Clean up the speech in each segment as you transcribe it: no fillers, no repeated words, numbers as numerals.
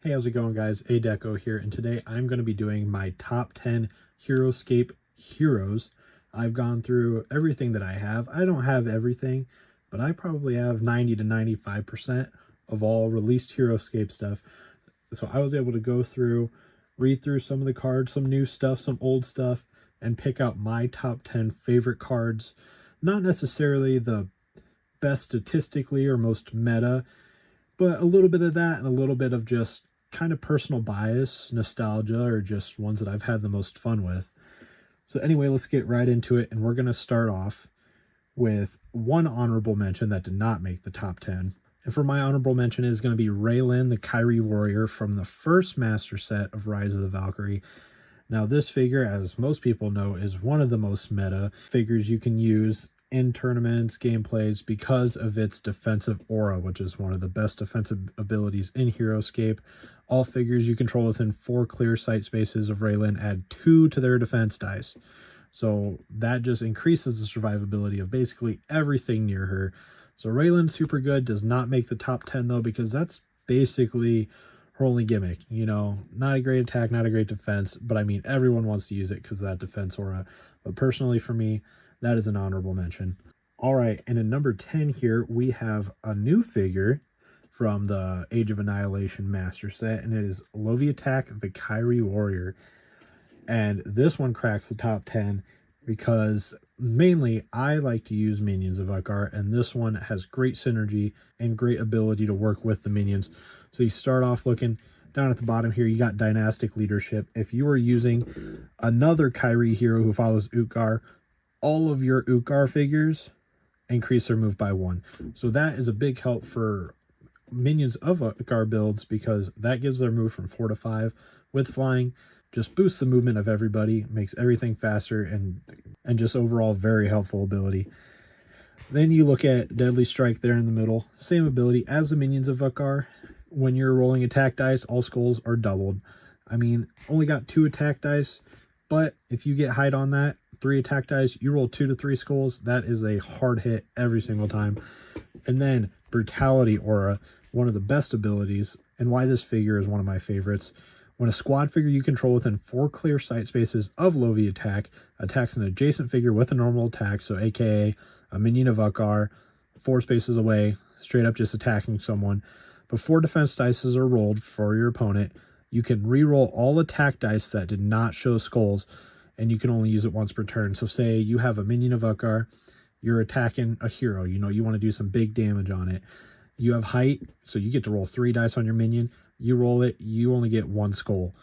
Hey, how's it going, guys? Adeco here, and today I'm going to be doing my top 10 Heroscape heroes. I've gone through everything that I have. I don't have everything, but I probably have 90 to 95% of all released Heroscape stuff. So I was able to go through, read through some of the cards, some new stuff, some old stuff, and pick out my top 10 favorite cards. Not necessarily the best statistically or most meta, but a little bit of that and a little bit of just kind of personal bias, nostalgia, or just ones that I've had the most fun with. So anyway, let's get right into it, and we're going to start off with one honorable mention that did not make the top 10. And for my honorable mention is going to be Raylan, the Kyrie Warrior from the first master set of Rise of the Valkyrie. Now, this figure, as most people know, is one of the most meta figures you can use in tournaments, gameplays, because of its defensive aura, which is one of the best defensive abilities in Heroscape. All figures you control within 4 clear sight spaces of Raylan add 2 to their defense dice. So that just increases the survivability of basically everything near her. So Raylan's super good, does not make the top 10 though, because that's basically her only gimmick. You know, not a great attack, not a great defense, but I mean, everyone wants to use it because of that defense aura. But personally for me, that is an honorable mention. All right, and in number 10 here, we have a new figure from the Age of Annihilation Master Set, and it is Loviatak, the Kyrie Warrior. And this one cracks the top 10 because mainly I like to use minions of Ukkar, and this one has great synergy and great ability to work with the minions. So you start off looking down at the bottom here, you got Dynastic Leadership. If you are using another Kyrie hero who follows Ukkar, all of your Ukkar figures increase their move by 1. So that is a big help for minions of Ukkar builds, because that gives their move from 4 to 5 with flying. Just boosts the movement of everybody, makes everything faster, and just overall very helpful ability. Then you look at Deadly Strike there in the middle. Same ability as the minions of Ukkar. When you're rolling attack dice, all skulls are doubled. I mean, only got 2 attack dice, but if you get height on that, 3 attack dice, you roll 2 to 3 skulls. That is a hard hit every single time. And then Brutality Aura, one of the best abilities, and why this figure is one of my favorites. When a squad figure you control within 4 clear sight spaces of Loviatak attacks an adjacent figure with a normal attack, so aka a minion of Ukkar, 4 spaces away, straight up just attacking someone, before defense dice are rolled for your opponent, you can re-roll all attack dice that did not show skulls, and you can only use it once per turn. So say you have a minion of Ukkar, you're attacking a hero, you know, you want to do some big damage on it. You have height, so you get to roll 3 dice on your minion. You roll it, you only get 1 skull.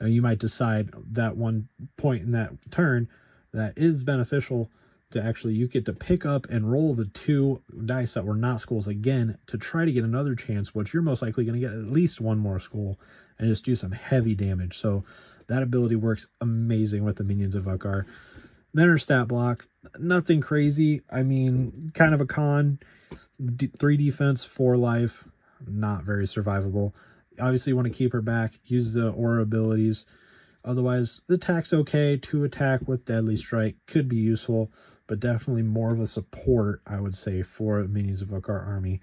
And you might decide that one point in that turn that is beneficial to actually, you get to pick up and roll the 2 dice that were not skulls again to try to get another chance, which you're most likely going to get at least 1 more skull and just do some heavy damage. So that ability works amazing with the minions of Ukkar. Then her stat block, nothing crazy. I mean, kind of a con. 3 defense, 4 life, not very survivable. Obviously, you want to keep her back, use the aura abilities. Otherwise, the attack's okay. 2 attack with Deadly Strike could be useful, but definitely more of a support, I would say, for minions of Ukkar army.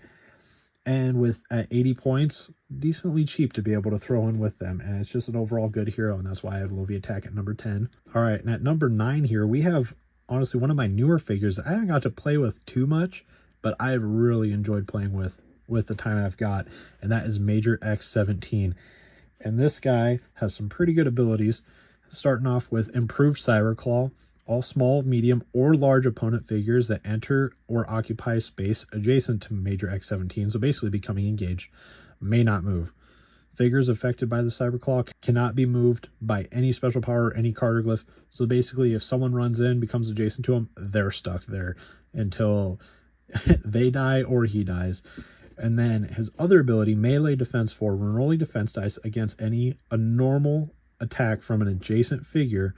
And with at 80 points, decently cheap to be able to throw in with them. And it's just an overall good hero, and that's why I have Loviatak at number 10. All right, and at number 9 here, we have, honestly, one of my newer figures I haven't got to play with too much, but I've really enjoyed playing with the time I've got, and that is Major X-17. And this guy has some pretty good abilities, starting off with Improved Cyberclaw. All small, medium, or large opponent figures that enter or occupy space adjacent to Major X-17, so basically becoming engaged, may not move. Figures affected by the Cyberclaw cannot be moved by any special power or any card or glyph. So basically, if someone runs in, becomes adjacent to them, they're stuck there until they die or he dies. And then his other ability, Melee Defense 4, when rolling defense dice against a normal attack from an adjacent figure,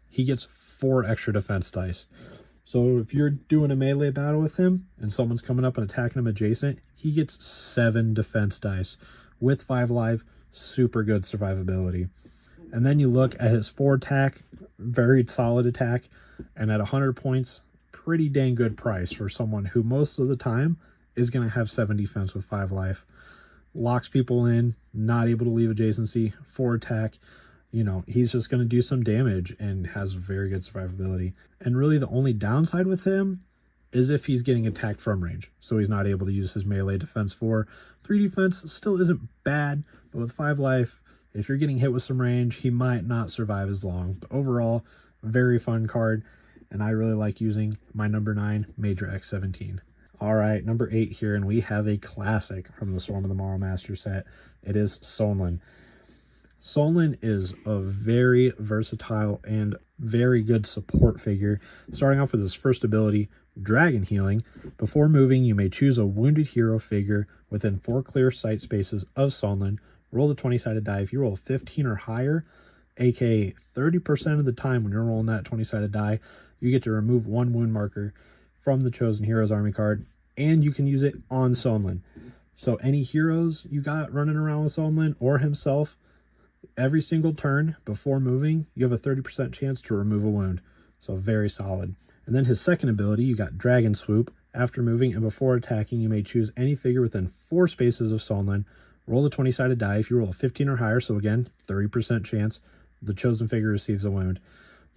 he gets 4 extra defense dice. So if you're doing a melee battle with him and someone's coming up and attacking him adjacent, he gets 7 defense dice with 5 life. Super good survivability. And then you look at his 4 attack, very solid attack, and at 100 points, pretty dang good price for someone who most of the time is going to have 7 defense with 5 life. locks people in, not able to leave adjacency, 4 attack. You know, he's just going to do some damage and has very good survivability. And really the only downside with him is if he's getting attacked from range. So he's not able to use his melee defense 4. 3 defense still isn't bad, but with 5 life, if you're getting hit with some range, he might not survive as long. But overall, very fun card, and I really like using my number 9, Major X-17. All right, number 8 here, and we have a classic from the Storm of the Morrow Master set. It is Sonlin. Sonlin is a very versatile and very good support figure. Starting off with his first ability, Dragon Healing. Before moving, you may choose a wounded hero figure within 4 clear sight spaces of Sonlin. Roll the 20-sided die. If you roll 15 or higher, aka 30% of the time when you're rolling that 20-sided die, you get to remove 1 wound marker from the Chosen Heroes army card, and you can use it on Sonlin. So any heroes you got running around with Sonlin or himself, every single turn before moving, you have a 30% chance to remove a wound. So very solid. And then his second ability, you got Dragon Swoop. After moving and before attacking, you may choose any figure within 4 spaces of Sonlin. Roll the 20-sided die. If you roll a 15 or higher, so again, 30% chance, the chosen figure receives a wound.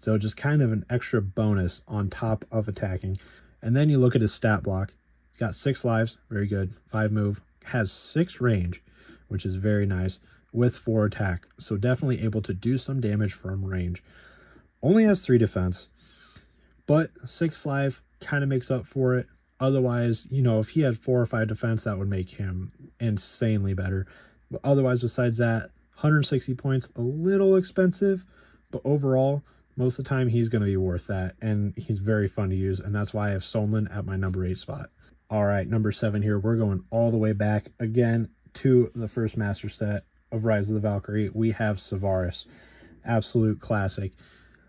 So just kind of an extra bonus on top of attacking. And then you look at his stat block. He's got 6 lives, very good. 5 move, has 6 range, which is very nice, with 4 attack. So definitely able to do some damage from range. Only has 3 defense, but 6 life kind of makes up for it. Otherwise, you know, if he had 4 or 5 defense, that would make him insanely better. But otherwise, besides that, 160 points, a little expensive, but overall, most of the time he's going to be worth that, and he's very fun to use, and that's why I have Sonlin at my number 8 spot. All right, number 7 here, we're going all the way back again to the first master set of Rise of the Valkyrie. We have Savaris, absolute classic.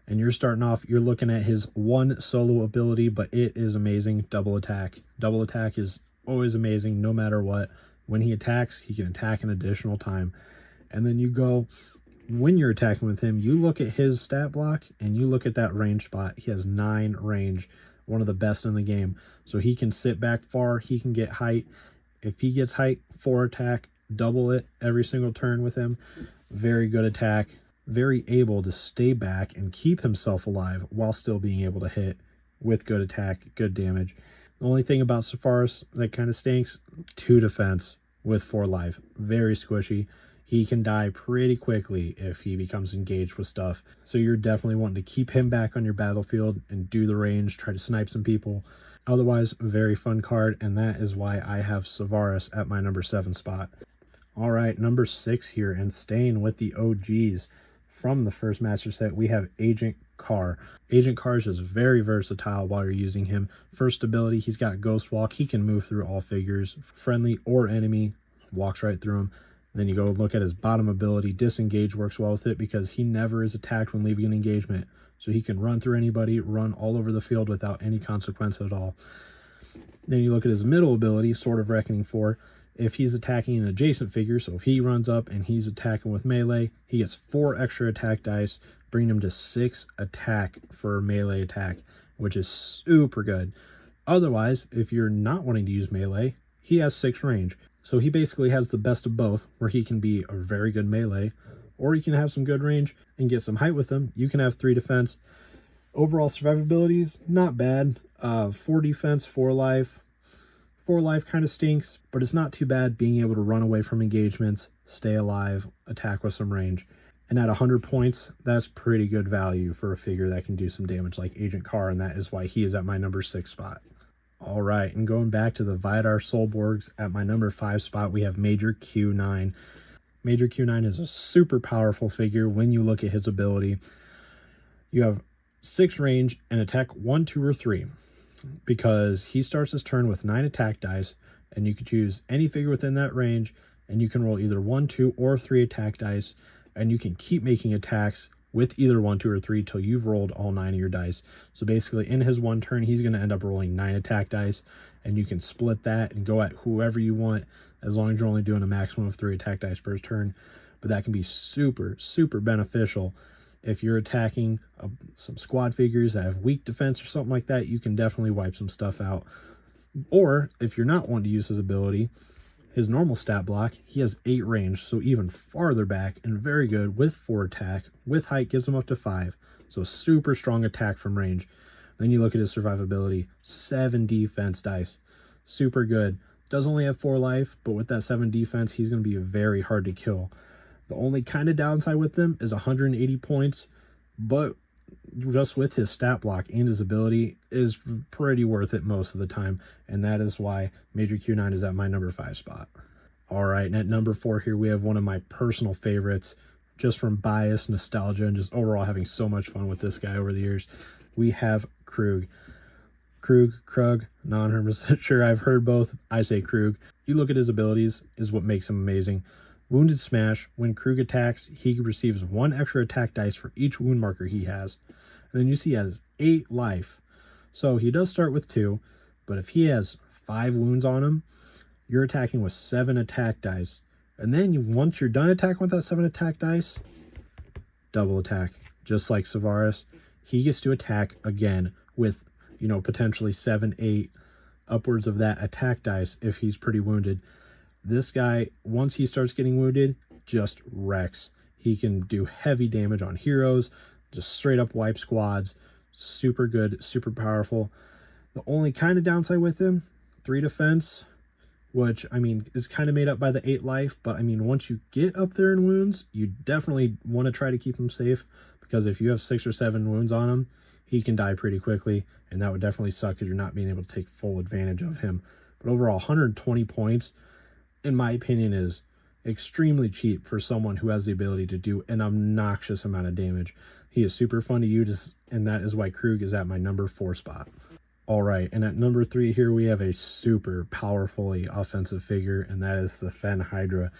And you're starting off, you're looking at his 1 solo ability, but it is amazing. Double attack. Double attack is always amazing, no matter what. When he attacks, he can attack an additional time. And then you go, when you're attacking with him, you look at his stat block, and you look at that range spot. He has 9 range, one of the best in the game. So he can sit back far, he can get height. If he gets height, 4 attack, double it every single turn with him. Very good attack. Very able to stay back and keep himself alive while still being able to hit with good attack, good damage. The only thing about Savaris that kind of stinks, 2 defense with 4 life. Very squishy. He can die pretty quickly if he becomes engaged with stuff. So you're definitely wanting to keep him back on your battlefield and do the range, try to snipe some people. Otherwise, very fun card, and that is why I have Savaris at my number 7 spot. All right, number 6 here, and staying with the OGs. From the first master set, we have Agent Carr. Agent Carr is just very versatile while you're using him. First ability, he's got Ghost Walk. He can move through all figures, friendly or enemy, walks right through them. Then you go look at his bottom ability. Disengage works well with it because he never is attacked when leaving an engagement. So he can run through anybody, run all over the field without any consequence at all. Then you look at his middle ability, Sword of Reckoning 4. If he's attacking an adjacent figure, so if he runs up and he's attacking with melee, he gets 4 extra attack dice, bringing him to 6 attack for melee attack, which is super good. Otherwise, if you're not wanting to use melee, he has 6 range. So he basically has the best of both, where he can be a very good melee, or you can have some good range and get some height with him. You can have 3 defense. Overall survivability is not bad. 4 defense, 4 life. 4 life kind of stinks, but it's not too bad being able to run away from engagements, stay alive, attack with some range. And at 100 points, that's pretty good value for a figure that can do some damage like Agent Carr, and that is why he is at my number 6 spot. All right, and going back to the Vidar Solborgs, at my number 5 spot, we have Major Q9. Major Q9 is a super powerful figure when you look at his ability. You have 6 range and attack 1, 2, or 3. Because he starts his turn with 9 attack dice, and you can choose any figure within that range, and you can roll either 1, 2, or 3 attack dice, and you can keep making attacks with either 1, 2, or 3 till you've rolled all 9 of your dice. So basically, in his 1 turn, he's going to end up rolling 9 attack dice, and you can split that and go at whoever you want, as long as you're only doing a maximum of 3 attack dice per turn. But that can be super, super beneficial. If you're attacking some squad figures that have weak defense or something like that, you can definitely wipe some stuff out. Or, if you're not wanting to use his ability, His normal stat block, he has 8 range, so even farther back, and very good with 4 attack. With height gives him up to 5, so super strong attack from range. Then you look at his survivability, 7 defense dice. Super good. Does only have 4 life, but with that 7 defense, he's going to be very hard to kill. The only kind of downside with him is 180 points, but just with his stat block and his ability is pretty worth it most of the time, and that is why Major Q9 is at my number 5 spot. All right, and at number 4 here we have one of my personal favorites, just from bias, nostalgia, and just overall having so much fun with this guy over the years. We have Krug. Krug, not 100% sure. I've heard both. I say Krug. You look at his abilities is what makes him amazing. Wounded Smash, when Krug attacks, he receives 1 extra attack dice for each wound marker he has. And then you see he has 8 life. So he does start with 2, but if he has 5 wounds on him, you're attacking with 7 attack dice. And then once you're done attacking with that 7 attack dice, double attack. Just like Savaris, he gets to attack again with, potentially 7, 8, upwards of that attack dice if he's pretty wounded. This guy, once he starts getting wounded, just wrecks. He can do heavy damage on heroes, just straight up wipe squads. Super good, super powerful. The only kind of downside with him, 3 defense, which, is kind of made up by the 8 life. But, once you get up there in wounds, you definitely want to try to keep him safe, because if you have 6 or 7 wounds on him, he can die pretty quickly, and that would definitely suck because you're not being able to take full advantage of him. But overall, 120 points, in my opinion, is extremely cheap for someone who has the ability to do an obnoxious amount of damage. He is super fun to use, and that is why Krug is at my number 4 spot. All right, and at number 3 here, we have a super powerfully offensive figure, and that is the Fen Hydra.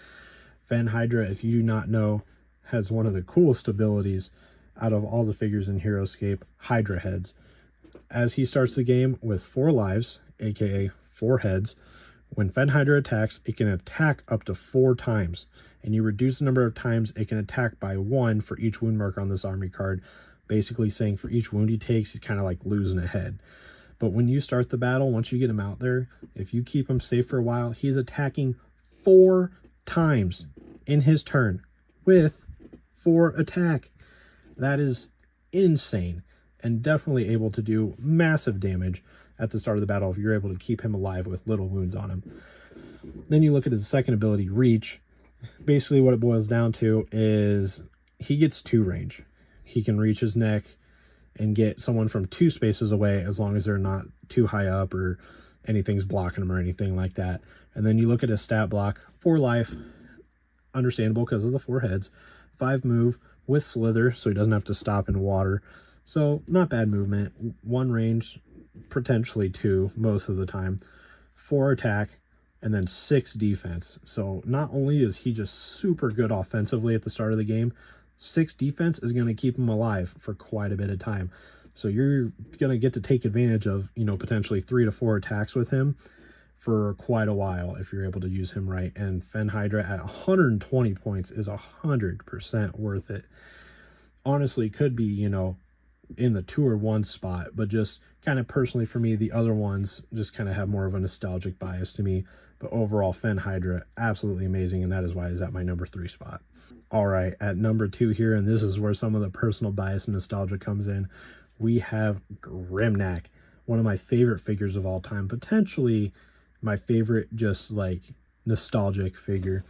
Fen Hydra, if you do not know, has one of the coolest abilities out of all the figures in Heroscape, Hydra heads. As he starts the game with 4 lives, aka 4 heads, when Fen Hydra attacks, it can attack up to 4 times, and you reduce the number of times it can attack by 1 for each wound marker on this army card, basically saying for each wound he takes, he's kind of like losing a head. But when you start the battle, once you get him out there, if you keep him safe for a while, he's attacking 4 times in his turn with 4 attack. That is insane, and definitely able to do massive damage at the start of the battle if you're able to keep him alive with little wounds on him. Then you look at his second ability, Reach. Basically what it boils down to is he gets 2 range. He can reach his neck and get someone from 2 spaces away as long as they're not too high up or anything's blocking him or anything like that. And then you look at his stat block, 4 life, understandable because of the 4 heads, 5 move with Slither, so he doesn't have to stop in water. So not bad movement, 1 range, potentially 2 most of the time, 4 attack, and then 6 defense. So not only is he just super good offensively at the start of the game, 6 defense is going to keep him alive for quite a bit of time. So you're going to get to take advantage of, potentially 3 to 4 attacks with him for quite a while if you're able to use him right. And Fen Hydra at 120 points is 100% worth it. Honestly, could be, in the 2 or 1 spot, but just kind of personally for me, the other ones just kind of have more of a nostalgic bias to me. But overall, Fen Hydra, absolutely amazing, and that is why he's at my number 3 spot. All right, at number 2 here, and this is where some of the personal bias and nostalgia comes in, we have Grimnak, one of my favorite figures of all time, potentially my favorite just like nostalgic figure.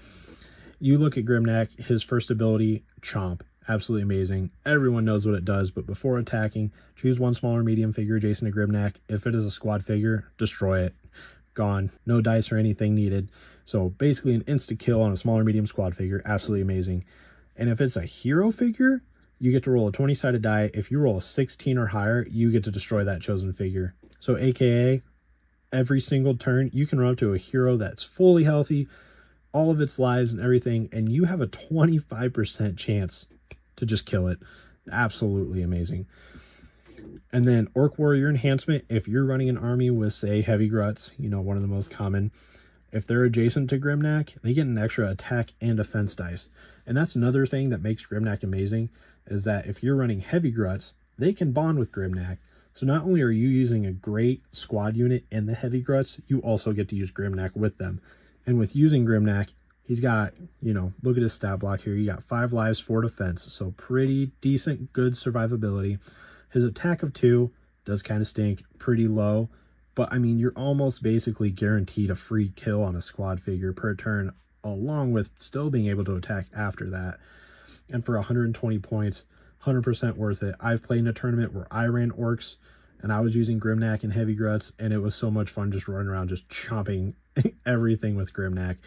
You look at Grimnak, his first ability, Chomp, absolutely amazing. Everyone knows what it does, but before attacking, choose 1 small or medium figure adjacent to Grimnak. If it is a squad figure, destroy it. Gone. No dice or anything needed. So basically an insta kill on a small or medium squad figure, absolutely amazing. And if it's a hero figure, you get to roll a 20-sided die. If you roll a 16 or higher, you get to destroy that chosen figure. So aka, every single turn, you can run up to a hero that's fully healthy, all of its lives and everything, and you have a 25% chance to just kill it. Absolutely amazing. And then Orc Warrior Enhancement, if you're running an army with, say, Heavy Gruts, one of the most common, if they're adjacent to Grimnak, they get an extra attack and defense dice. And that's another thing that makes Grimnak amazing, is that if you're running Heavy Gruts, they can bond with Grimnak. So not only are you using a great squad unit in the Heavy Gruts, you also get to use Grimnak with them. And with using Grimnack, he's got, you know, look at his stat block here. You got 5 lives, 4 defense. So pretty decent, good survivability. His attack of 2 does kind of stink, pretty low. But, I mean, you're almost basically guaranteed a free kill on a squad figure per turn, along with still being able to attack after that. And for 120 points, 100% worth it. I've played in a tournament where I ran orcs, and I was using Grimnack and Heavy Gruts, and it was so much fun just running around, just chomping everything with Grimnack.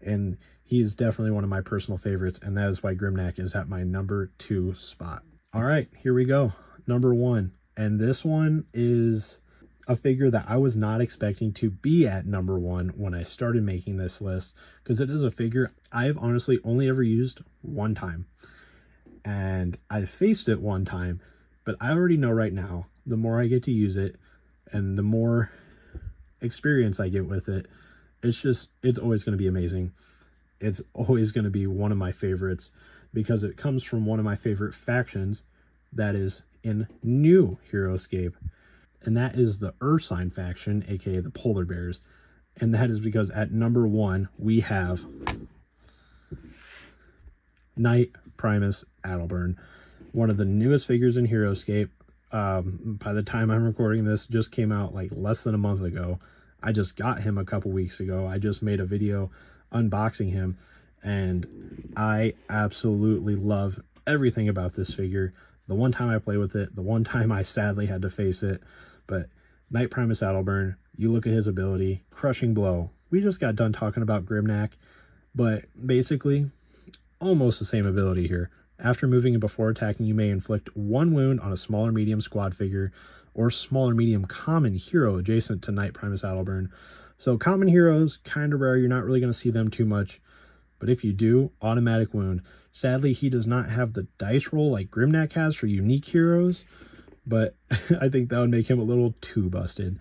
And he is definitely one of my personal favorites, and that is why Grimnack is at my number 2 spot. All right, here we go. Number 1. And this one is a figure that I was not expecting to be at number 1 when I started making this list, because it is a figure I've honestly only ever used one time. And I faced it one time, but I already know right now, the more I get to use it and the more experience I get with it, it's always going to be amazing. It's always going to be one of my favorites because it comes from one of my favorite factions that is in new Heroscape, and that is the Earth Sign faction, aka the Polar Bears. And that is because at number 1 we have Knight Primus Adelburn, one of the newest figures in Heroscape. By the time I'm recording this, just came out like less than a month ago. I just got him a couple weeks ago. I just made a video unboxing him, and I absolutely love everything about this figure. The one time I play with it, the one time I sadly had to face it, but Knight Primus Adelburn, you look at his ability, Crushing Blow. We just got done talking about Grimnack, but basically almost the same ability here. After moving and before attacking, you may inflict 1 wound on a smaller medium squad figure or smaller medium common hero adjacent to Knight Primus Adelburn. So common heroes, kind of rare, you're not really going to see them too much, but if you do, automatic wound. Sadly, he does not have the dice roll like Grimnack has for unique heroes, but I think that would make him a little too busted.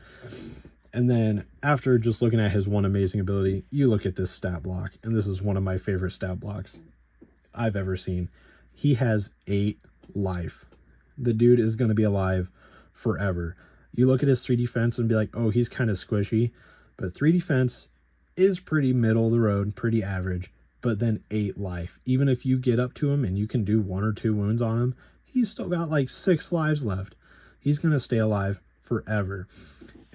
And then after just looking at his one amazing ability, you look at this stat block, and this is one of my favorite stat blocks I've ever seen. He has 8 life. The dude is going to be alive forever. You look at his 3 defense and be like, oh, he's kind of squishy, but 3 defense is pretty middle of the road, pretty average, but then 8 life. Even if you get up to him and you can do 1 or 2 wounds on him, he's still got like 6 lives left. He's going to stay alive forever.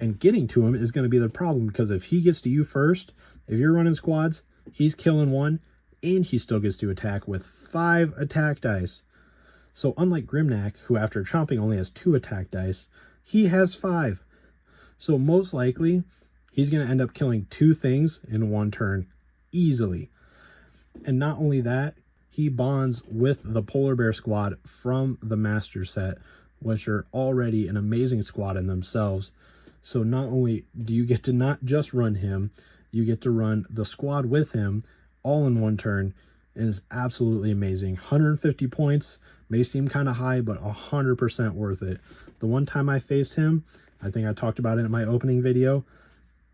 And getting to him is going to be the problem, because if he gets to you first, if you're running squads, he's killing 1, and he still gets to attack with 5 attack dice. So unlike Grimnack, who after chomping only has 2 attack dice, he has 5. So most likely, he's going to end up killing 2 things in 1 turn easily. And not only that, he bonds with the Polar Bear squad from the Master set, which are already an amazing squad in themselves. So not only do you get to not just run him, you get to run the squad with him all in 1 turn. It is absolutely amazing. 150 points may seem kind of high, but 100% worth it. The one time I faced him, I think I talked about it in my opening video,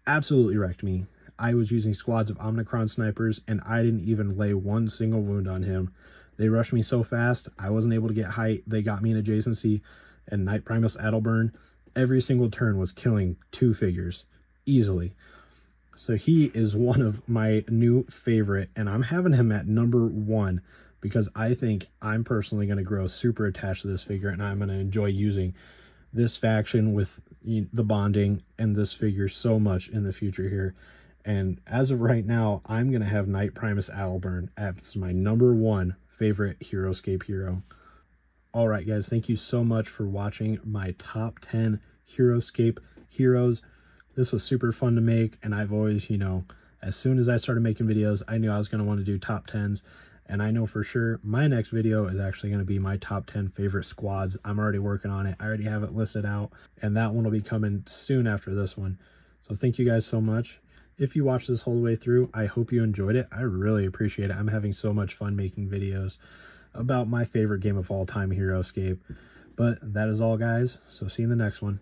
absolutely wrecked me. I was using squads of Omnicron snipers, and I didn't even lay 1 single wound on him. They rushed me so fast, I wasn't able to get height. They got me in adjacency, and Knight Primus Adelburn, every single turn was killing 2 figures easily. So he is one of my new favorite, and I'm having him at number 1 because I think I'm personally going to grow super attached to this figure, and I'm going to enjoy using this faction with the bonding and this figure so much in the future here. And as of right now, I'm going to have Knight Primus Adelburn as my number 1 favorite Heroscape hero. All right, guys, thank you so much for watching my top 10 Heroscape heroes. This was super fun to make, and I've always, as soon as I started making videos, I knew I was going to want to do top 10s, and I know for sure my next video is actually going to be my top 10 favorite squads. I'm already working on it. I already have it listed out, and that one will be coming soon after this one. So thank you guys so much. If you watched this whole way through, I hope you enjoyed it. I really appreciate it. I'm having so much fun making videos about my favorite game of all time, Heroscape. But that is all, guys. So see you in the next one.